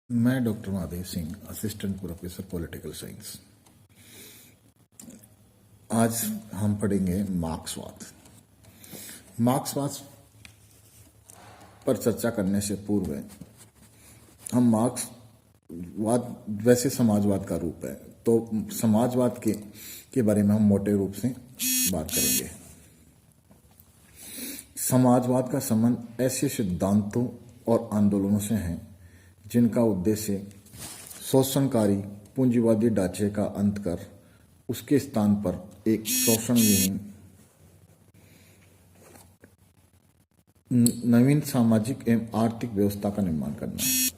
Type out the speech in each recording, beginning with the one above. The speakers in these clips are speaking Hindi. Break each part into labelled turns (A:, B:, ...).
A: मैं doctor Mahadev Singh, assistant professor political science. आज हम पढ़ेंगे मार्क्सवाद। मार्क्सवाद पर चर्चा करने से पूर्व हम मार्क्सवाद वैसे समाजवाद का रूप है, तो समाजवाद के बारे में हम मोटे रूप से बात करेंगे। समाजवाद का संबंध ऐसे सिद्धांतों और आंदोलनों से है जिनका उद्देश्य शोषणकारी पूंजीवादी ढांचे का अंत कर उसके स्थान पर एक शोषण विहीन नवीन सामाजिक एवं आर्थिक व्यवस्था का निर्माण करना है,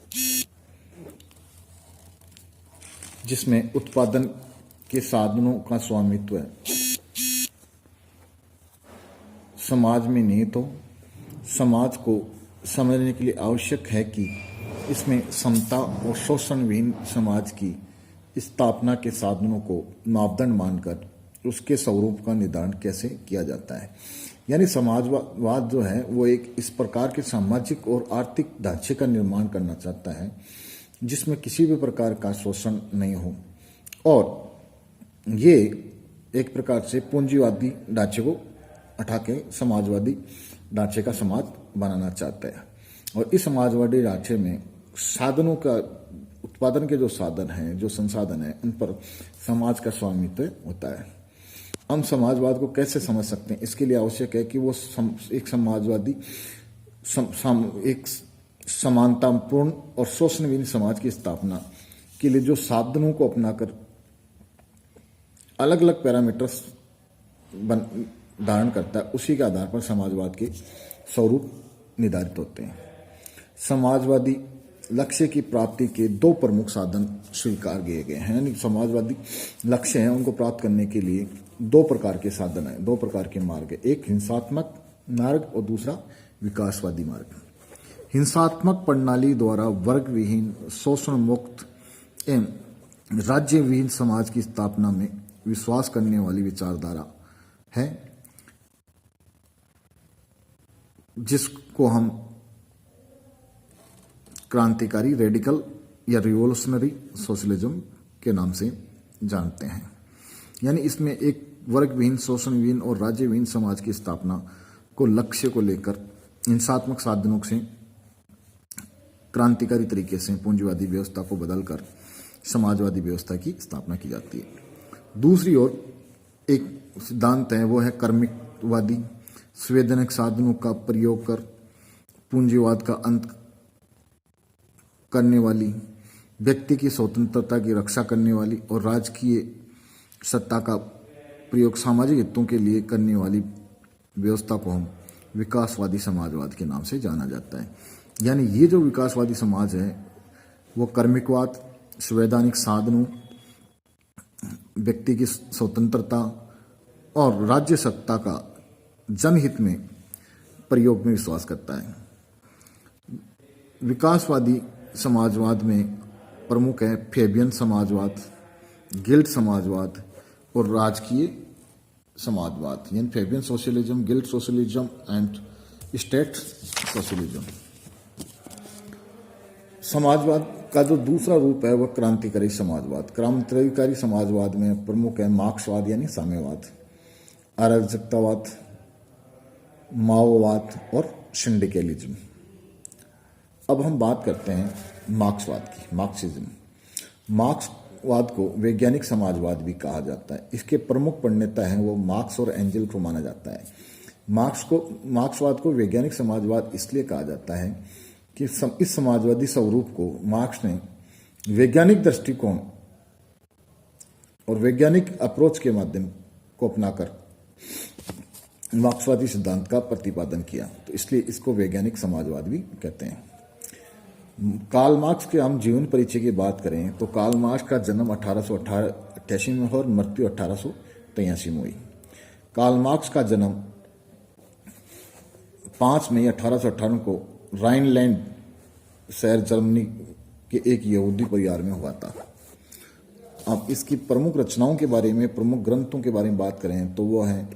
A: जिसमें उत्पादन के साधनों का स्वामित्व समाज में निहित हो। समाज को समझने के लिए आवश्यक है कि इसमें समता और शोषण विहीन समाज की स्थापना के साधनों को मापदंड मानकर उसके स्वरूप का निर्धारण कैसे किया जाता है। यानी समाजवाद जो है वो एक इस प्रकार के सामाजिक और आर्थिक ढांचे का निर्माण करना चाहता है जिसमें किसी भी प्रकार का शोषण नहीं हो, और ये एक प्रकार से पूंजीवादी ढांचे को हटा के समाजवादी ढांचे का समाज बनाना चाहता है। और इस समाजवादी ढांचे में साधनों का उत्पादन के जो साधन हैं, जो संसाधन हैं, उन पर समाज का स्वामित्व होता है। हम समाजवाद को कैसे समझ सकते हैं, इसके लिए आवश्यक है कि वो एक समाजवादी एक समानतापूर्ण और शोषणविहीन समाज की स्थापना के लिए जो साधनों को अपनाकर अलग अलग पैरामीटर्स धारण करता है, उसी के आधार पर समाजवाद के स्वरूप निर्धारित होते हैं। समाजवादी लक्ष्य की प्राप्ति के दो प्रमुख साधन स्वीकार किए गए हैं। यानी समाजवादी लक्ष्य हैं, उनको प्राप्त करने के लिए दो प्रकार के साधन हैं, दो प्रकार के मार्ग है। एक हिंसात्मक मार्ग और दूसरा विकासवादी मार्ग। हिंसात्मक प्रणाली द्वारा वर्ग विहीन, शोषण मुक्त एवं राज्य विहीन समाज की स्थापना में विश्वास करने वाली विचारधारा है, जिसको हम क्रांतिकारी रेडिकल या रिवोल्यूशनरी सोशलिज्म के नाम से जानते हैं। यानी इसमें एक वर्ग विहीन, शोषण विहीन और राज्य विहीन समाज की स्थापना को लक्ष्य को लेकर हिंसात्मक साधनों से क्रांतिकारी तरीके से पूंजीवादी व्यवस्था को बदलकर समाजवादी व्यवस्था की स्थापना की जाती है। दूसरी ओर एक सिद्धांत है, वो है कर्मिकवादी। संवैधानिक साधनों का प्रयोग कर पूंजीवाद का अंत करने वाली, व्यक्ति की स्वतंत्रता की रक्षा करने वाली और राजकीय सत्ता का प्रयोग सामाजिक हितों के लिए करने वाली व्यवस्था को हम विकासवादी समाजवाद के नाम से जाना जाता है। यानी ये जो विकासवादी समाज है वो कर्मिकवाद, संवैधानिक साधनों, व्यक्ति की स्वतंत्रता और राज्य सत्ता का जनहित में प्रयोग में विश्वास करता है। विकासवादी समाजवाद में प्रमुख है फैबियन समाजवाद, गिल्ड समाजवाद और राजकीय समाजवाद। यानी Fabian socialism, guild socialism and state socialism. समाजवाद का जो दूसरा रूप है वह क्रांतिकारी समाजवाद। क्रांतिकारी समाजवाद में प्रमुख है मार्क्सवाद यानी साम्यवाद, अराजकतावाद, माओवाद और सिंडिकलिज्म। अब हम बात करते हैं मार्क्सवाद की, मार्क्सिज्म। मार्क्सवाद को वैज्ञानिक समाजवाद भी कहा जाता है। इसके प्रमुख प्रणेता हैं वो मार्क्स और एंजल को माना जाता है। मार्क्सवाद को वैज्ञानिक समाजवाद इसलिए कहा जाता है कि इस समाजवादी स्वरूप को मार्क्स ने वैज्ञानिक दृष्टिकोण और वैज्ञानिक अप्रोच के माध्यम को अपनाकर मार्क्सवादी सिद्धांत का प्रतिपादन किया, तो इसलिए इसको वैज्ञानिक समाजवाद भी कहते हैं। कार्ल मार्क्स के हम जीवन परिचय की बात करें तो कार्ल मार्क्स का जन्म 1888 में और मृत्यु 1883 में हुई। कार्ल मार्क्स का जन्म 5 मई 1858 को राइनलैंड शहर जर्मनी के एक यहूदी परिवार में हुआ था। अब इसकी प्रमुख रचनाओं के बारे में, प्रमुख ग्रंथों के बारे में बात करें तो वो है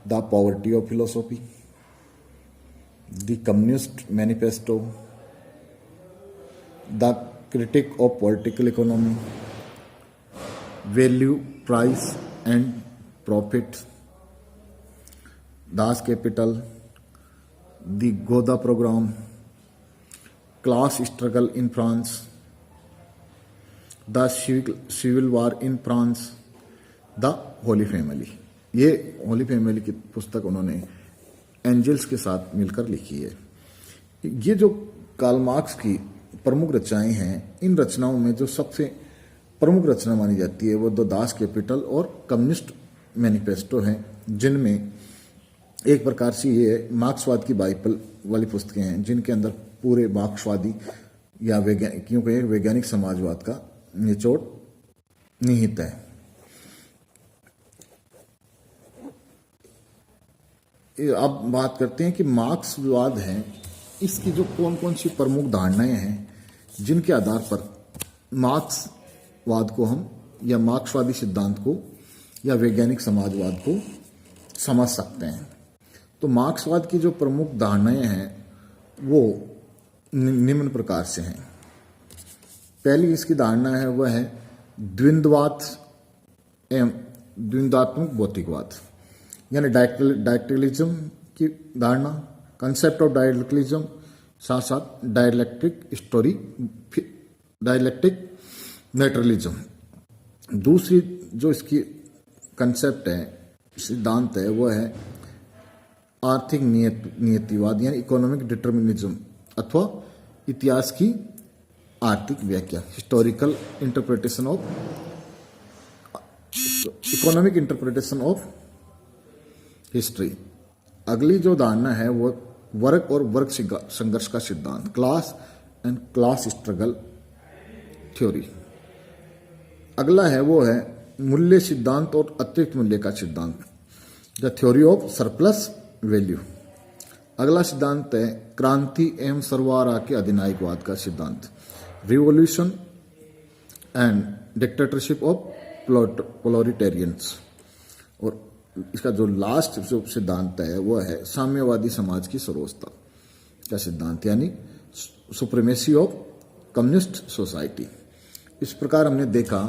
A: the poverty of philosophy, the communist manifesto, the critique of political economy, value, price and profit, Das Kapital, the Gotha program, class struggle in France, the civil war in France, the holy family. ये होली फैमिली की पुस्तक उन्होंने एंजल्स के साथ मिलकर लिखी है। ये जो कार्ल मार्क्स की प्रमुख रचनाएं हैं, इन रचनाओं में जो सबसे प्रमुख रचना मानी जाती है वो द दास कैपिटल और कम्युनिस्ट मैनिफेस्टो हैं, जिनमें एक प्रकार से ये मार्क्सवाद की बाइबल वाली पुस्तकें हैं, जिनके अंदर पूरे मार्क्सवादी या वैज्ञानिक समाजवाद का निचोड़ निहित है। अब बात करते हैं कि मार्क्सवाद है, इसकी जो कौन कौन सी प्रमुख धारणाएं हैं जिनके आधार पर मार्क्सवाद को हम या मार्क्सवादी सिद्धांत को या वैज्ञानिक समाजवाद को समझ सकते हैं। तो मार्क्सवाद की जो प्रमुख धारणाएं हैं वो निम्न प्रकार से हैं। पहली इसकी धारणा है वह है द्वंद्ववाद एवं द्वंद्वात्मक भौतिकवाद, यानी डायलेक्टिकलिज्म की धारणा, कंसेप्ट ऑफ डायलेक्टिकलिज्म, साथ साथ डायलेक्टिक नेचुरलिज्म। दूसरी जो इसकी कंसेप्ट है, सिद्धांत है, वह है आर्थिक नियतिवाद, यानी इकोनॉमिक डिटर्मिनिज्म अथवा इतिहास की आर्थिक व्याख्या, historical interpretation of economic interpretation of history. अगली जो धारणा है वो वर्ग और वर्ग संघर्ष का सिद्धांत, class and class struggle theory. अगला है वो है मूल्य सिद्धांत और अतिरिक्त मूल्य का सिद्धांत, the theory of surplus value. अगला सिद्धांत है क्रांति एवं सर्वहारा के अधिनायकवाद का सिद्धांत, रिवॉल्यूशन एंड डिक्टेटरशिप ऑफ प्रोलेटारियंस। और इसका जो लास्ट जो सिद्धांत है वो है साम्यवादी समाज की सर्वोच्चता का सिद्धांत, यानी सुप्रीमेसी ऑफ कम्युनिस्ट सोसाइटी। इस प्रकार हमने देखा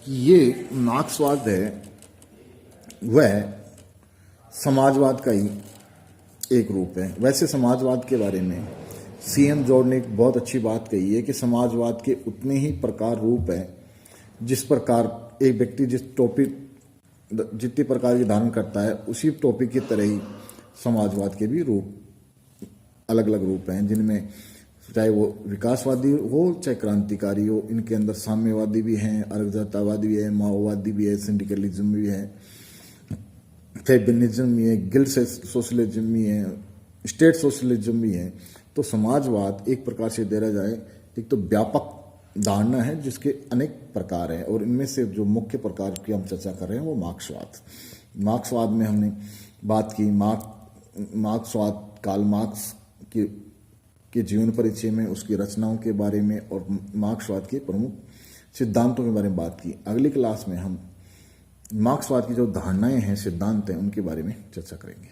A: कि ये मार्क्सवाद है वह समाजवाद का ही एक रूप है। वैसे समाजवाद के बारे में सीएम जॉर्ज ने एक बहुत अच्छी बात कही है कि समाजवाद के उतने ही प्रकार रूप है जिस प्रकार एक व्यक्ति जिस टॉपिक जितनी प्रकार की धारण करता है उसी टॉपिक की तरह ही समाजवाद के भी रूप अलग अलग रूप हैं, जिनमें चाहे वो विकासवादी हो चाहे क्रांतिकारी हो, इनके अंदर साम्यवादी भी हैं, अर्धजातवादी भी है, माओवादी भी है, सिंडिकलिज्म भी है, फेमिनिज्म भी है, गिल्ड सोशलिज्म भी है, स्टेट सोशलिज्म भी है। तो समाजवाद एक प्रकार से देखा जाए एक तो व्यापक धारणा है जिसके अनेक प्रकार हैं, और इनमें से जो मुख्य प्रकार की हम चर्चा कर रहे हैं वो मार्क्सवाद में हमने बात की मार्क्सवाद कार्ल मार्क्स के जीवन परिचय में, उसकी रचनाओं के बारे में और मार्क्सवाद के प्रमुख सिद्धांतों के बारे में बात की। अगली क्लास में हम मार्क्सवाद की जो धारणाएं हैं, सिद्धांत हैं, उनके बारे में चर्चा करेंगे।